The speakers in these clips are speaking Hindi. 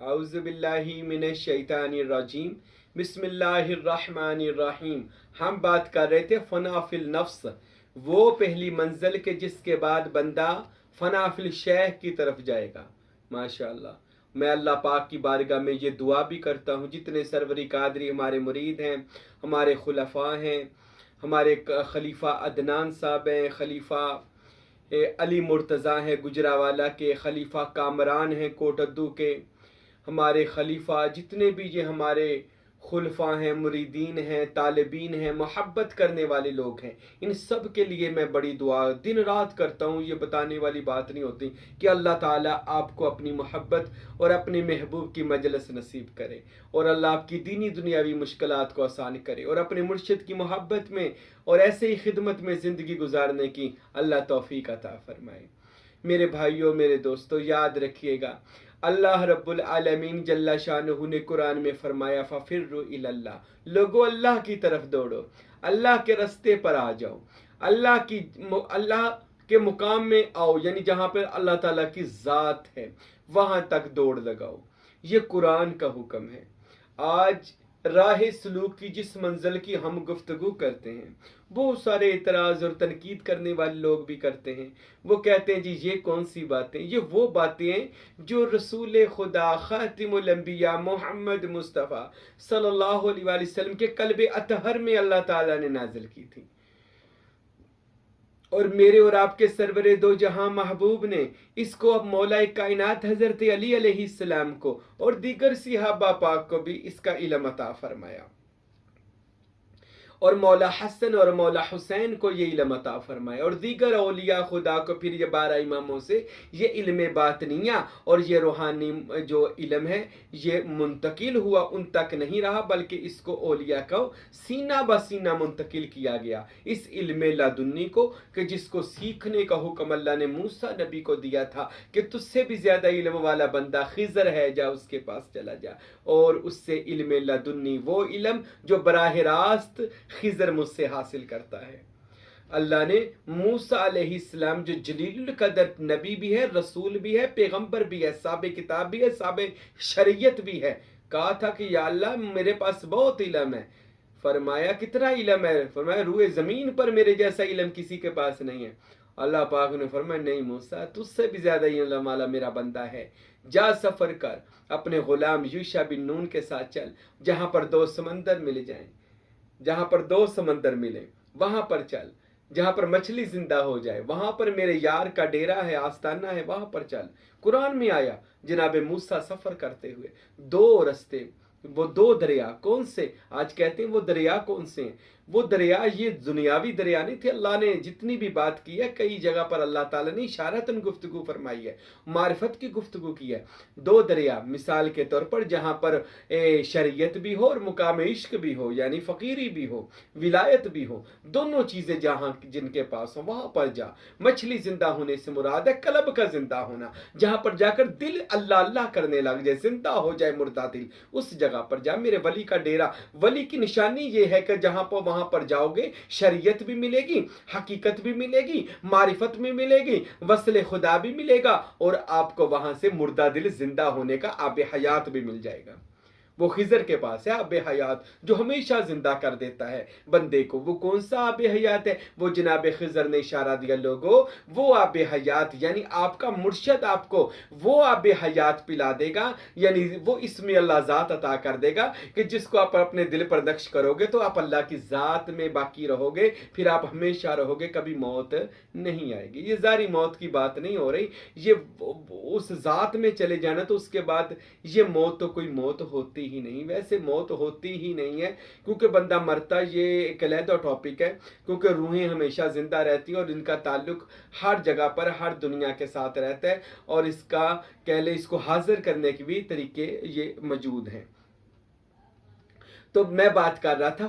औज़ुबिल्लाहि मिनश्शैतानिर्रजीम बिस्मिल्लाहिर्रहमानिर्रहीम। हम बात कर रहे थे फना फिल नफ्स, वो पहली मंजिल के जिसके बाद बंदा फना फिल शैह की तरफ जाएगा। माशाअल्लाह, मैं अल्लाह पाक की बारगाह में ये दुआ भी करता हूँ, जितने सरवरी कादरी हमारे मुरीद हैं, हमारे खुलफा हैं, हमारे खलीफा अदनान साहब हैं, खलीफा अली मुर्तज़ा हैं गुजरावाला के, खलीफा कामरान हैं कोटद्दू के, हमारे खलीफा जितने भी ये हमारे खुलफा हैं, मुरीदीन हैं, तालिबीन हैं, मोहब्बत करने वाले लोग हैं, इन सब के लिए मैं बड़ी दुआ दिन रात करता हूँ। ये बताने वाली बात नहीं होती कि अल्लाह ताला आपको अपनी मोहब्बत और अपने महबूब की मजलिस नसीब करे, और अल्लाह आपकी दीनी दुनियावी मुश्किलात को आसान करे, और अपने मुर्शिद की मोहब्बत में और ऐसे ही खिदमत में ज़िंदगी गुजारने की अल्लाह तौफीक अता फरमाए। मेरे भाइयों, मेरे दोस्तों, याद रखिएगा, अल्लाह रब्बुल आलमीन जल्ला शानुहु ने कुरान में फरमाया फ़फ़िर्रु इलल्लाह, लोगो अल्लाह की तरफ दौड़ो, अल्लाह के रास्ते पर आ जाओ, अल्लाह के मुकाम में आओ, यानी जहाँ पर अल्लाह ताला की ज़ात है वहाँ तक दौड़ लगाओ। ये कुरान का हुक्म है। आज राह सलूक की जिस मंजिल की हम गुफ्तगू करते हैं, बहुत सारे इतराज़ और तनकीद करने वाले लोग भी करते हैं। वो कहते हैं जी ये कौन सी बातें, ये वो बातें हैं जो रसूल खुदा खातिमुल अंबिया मोहम्मद मुस्तफ़ा सल्लल्लाहु अलैहि वसल्लम के कल्बे अतहर में अल्लाह ताला ने नाजिल की थी, और मेरे और आपके सरवरे दो जहां महबूब ने इसको अब मौलाए कायनात हजरत अली अलैहिस्सलाम को और दीगर सिहाबा पाक को भी इसका इल्म अता फरमाया, और मौला हसन और मौला हुसैन को ये इल्म अता फरमाया, और दीगर औलिया खुदा को फिर ये 12 इमामों से ये इल्म बातनिया और ये रूहानी जो इल्म है ये मुंतकिल हुआ, उन तक नहीं रहा, बल्कि इसको औलिया को सीना ब सीना मुंतकिल किया गया, इस इल्म लदुन्नी को, कि जिसको सीखने का हुक्म अल्लाह ने मूसा नबी को दिया था कि तुझसे भी ज़्यादा इल्म वाला बंदा खिज़र है, जा उसके पास चला जा, और उससे इल्म लदुन्नी वो इल्म जो बराह रास्त खिज़र मुझसे हासिल करता है। अल्लाह ने मूसा अलैहिस्सलाम जो जलीलुल कदर नबी भी है, रसूल भी है, पैगंबर भी है, साबे किताब भी है, साबे शरीयत भी है, कहा था कि या अल्लाह मेरे पास बहुत इल्म है। फरमाया कितना इल्म है? फरमाया रूए ज़मीन पर मेरे जैसा इल्म किसी के पास नहीं है। अल्लाह पाक ने फरमाया नहीं मूसा, तुझसे भी ज़्यादा इल्म वाला मेरा बंदा है, जा सफ़र कर, अपने ग़ुलाम यूशा बिन नून के साथ चल, जहाँ पर 2 समंदर मिल जाएं, जहाँ पर 2 समंदर मिले वहाँ पर चल, जहाँ पर मछली जिंदा हो जाए वहाँ पर मेरे यार का डेरा है, आस्ताना है, वहाँ पर चल। कुरान में आया जनाब मूसा सफ़र करते हुए 2 रास्ते, वो 2 दरिया कौन से, आज कहते हैं वो दरिया कौन से हैं? वो दरिया ये दुनियावी दरिया नहीं थे। अल्लाह ने जितनी भी बात की है, कई जगह पर अल्लाह ताला ने इशारतन गुफ्तगू फरमाई है, मारिफत की गुफ्तगू की है। 2 दरिया मिसाल के तौर पर, जहाँ पर शरीयत भी हो और मुकाम इश्क भी हो, यानी फ़कीरी भी हो, विलायत भी हो, दोनों चीज़ें जहाँ जिनके पास हो वहाँ पर जा। मछली जिंदा होने से मुराद है कल्ब का जिंदा होना, जहाँ पर जाकर दिल अल्लाह अल्लाह करने लग जाए, जिंदा हो जाए मुर्दा दिल, उस जगह पर जा। मेरे वली का डेरा, वली की निशानी ये है कि जहाँ पर वहाँ पर जाओगे शरीयत भी मिलेगी, हकीकत भी मिलेगी, मारिफत भी मिलेगी, वस्ल खुदा भी मिलेगा, और आपको वहाँ से मुर्दा दिल जिंदा होने का आबे हयात भी मिल जाएगा। वो खिज़र के पास है आबे हयात, जो हमेशा जिंदा कर देता है बंदे को। वो कौन सा आबे हयात है? वो जनाब खिज़र ने इशारा दिया, लोगो वो आबे हयात, यानी आपका मुर्शद आपको वो आबे हयात पिला देगा, यानी वो इसमें अल्लाह ज़ात अता कर देगा कि जिसको आप अपने दिल पर नक्श करोगे तो आप अल्लाह की ज़ात में बाकी रहोगे, फिर आप हमेशा रहोगे, कभी मौत नहीं आएगी। ये ज़ारी मौत की बात नहीं हो रही, ये उस ज़ात में चले जाना, तो उसके बाद ये मौत तो कोई मौत होती ही नहीं। वैसे मौत होती ही नहीं है, क्योंकि बंदा मरता ये एक अलग टॉपिक है, क्योंकि रूहें हमेशा जिंदा रहती है और इनका ताल्लुक हर जगह पर हर दुनिया के साथ रहता है, और इसका कह ले इसको हाजिर करने के भी तरीके ये मौजूद हैं। तो मैं बात कर रहा था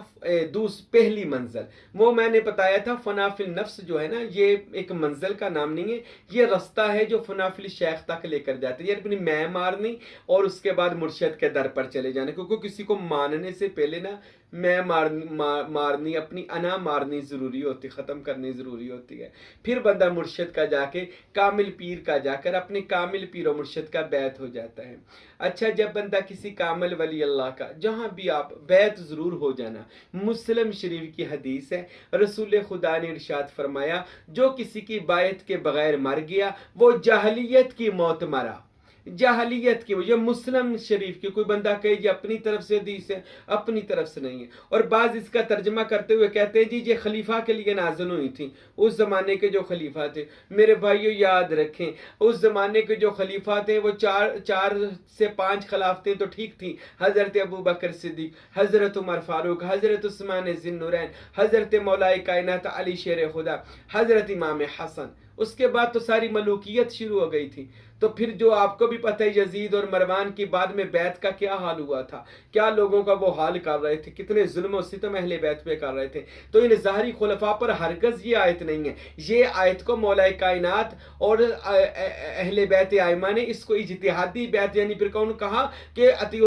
पहली मंजिल, वो मैंने बताया था फना फिल नफ्स जो है ना, ये एक मंजिल का नाम नहीं है, ये रास्ता है जो फना फिल शेख तक लेकर जाता है, यानी अपनी मैं मारनी और उसके बाद मुर्शिद के दर पर चले जाने। क्योंकि किसी को मानने से पहले ना मैं मारनी अपनी अना मारनी ज़रूरी होती, ख़त्म करनी ज़रूरी होती है। फिर बंदा मुर्शिद का जाके कामिल पीर का जाकर अपने कामिल पीर और मुर्शिद का बैत हो जाता है। अच्छा, जब बंदा किसी कामिल वली अल्लाह का, जहाँ भी आप बैत ज़रूर हो जाना। मुस्लिम शरीफ की हदीस है, रसूल खुदा ने इरशाद फरमाया, जो किसी की बायत के बगैर मर गया वो जाहलियत की मौत मरा। जाहलियत की, ये मुस्लिम शरीफ की, कोई बंदा कहे जी अपनी तरफ से हदीस है, अपनी तरफ से नहीं है। और बाज इसका तर्जमा करते हुए कहते हैं जी ये खलीफा के लिए नाज़िल हुई थी, उस जमाने के जो खलीफा थे। मेरे भाइयों याद रखें, उस जमाने के जो खलीफा थे वो चार से 5 खिलाफतें तो ठीक थी। हजरत अबू बकर सिद्दीक, हजरत उमर फारूक, हजरत उस्मान ज़िन्नुरैन, हजरत मौलाए कायनात अली शेर खुदा, हजरत इमाम हसन। उसके बाद तो सारी मलूकियत शुरू हो गई थी। तो फिर जो आपको भी पता है यजीद और मरवान की बाद में बैत का क्या हाल हुआ था, क्या लोगों का वो हाल कर रहे थे, कितने जुल्म और सितम अहले बैत पे कर रहे थे। तो इन ज़ाहरी खुलफा पर हरगज़ ये आयत नहीं है। ये आयत को मौलाए कायनात और अहले बैत आइमा ने इसको इज्तिहादी बैत यानी फिर कौन कहा कि अति